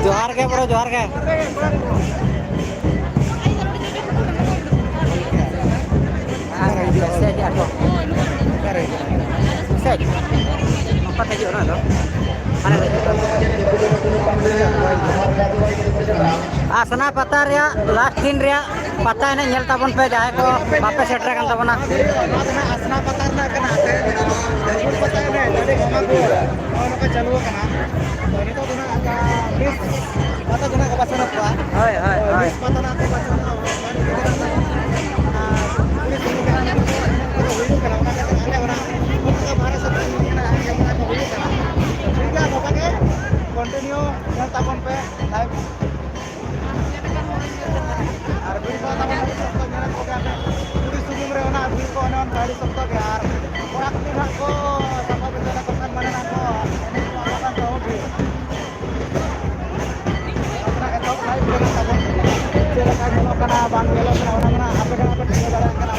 जोहार के बड़ो जोहार के आसना पता लास्ट दिन पता है नेल ताबन पे जहाँ को बापे सेटर कान ताबना आसना पता पता चालू पता जना का बचना को हाय हाय हाय पता ना को बचना कंटिन्यू ताबन पे लाइव और वीडियो ताबन सब मेरा को पूरी सुबह रे ना वीडियो को ऑन गाड़ी सब तो यार और आप दिन को सब बेटा को माने ना को apa तो भी अपना तो लाइव रे ताबन चला का नो कना बांग गेलो ना ओना आपे कना पे टिके दारा कना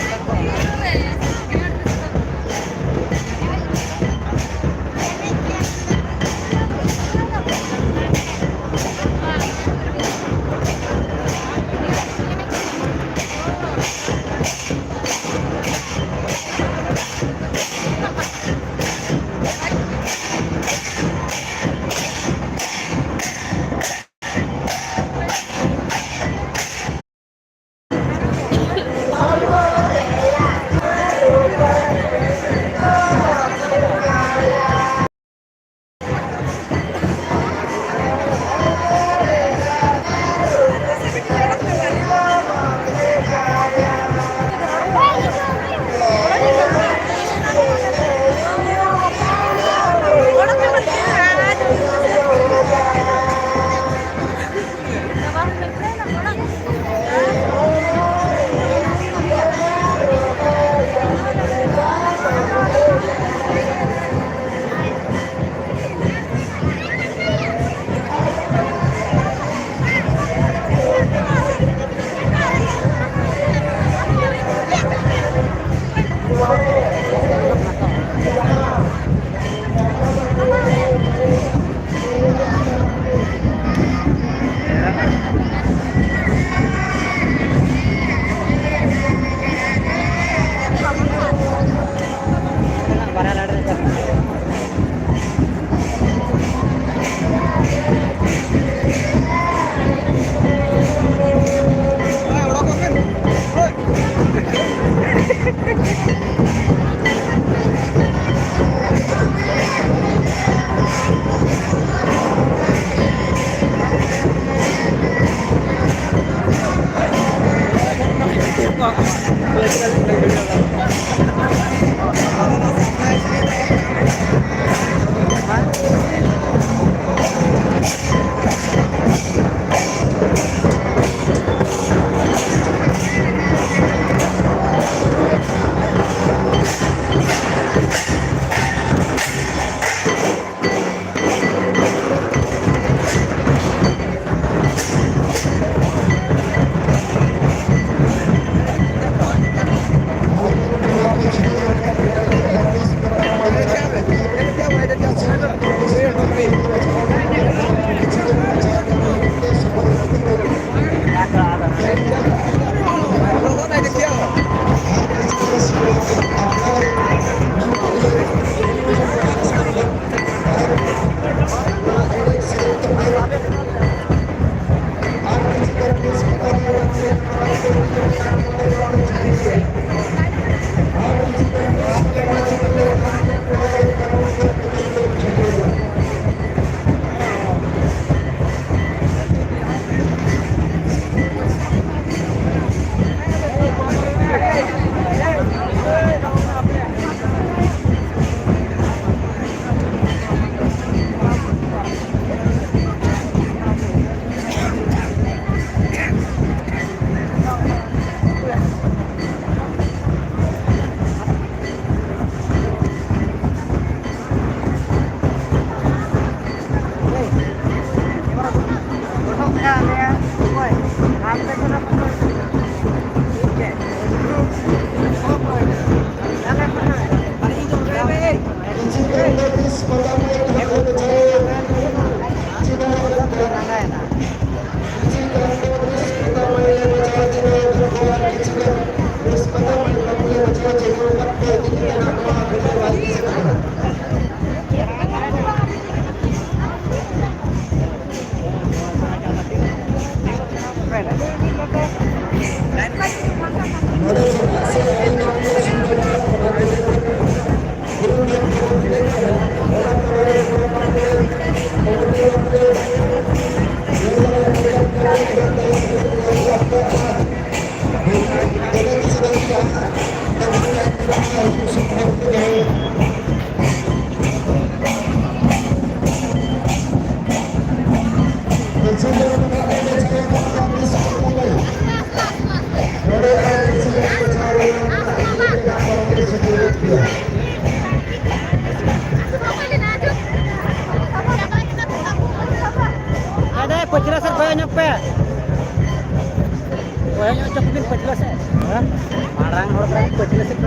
Ada penjelasan banyak pe. Banyak cekin penjelasan. Marang orang penjelasan.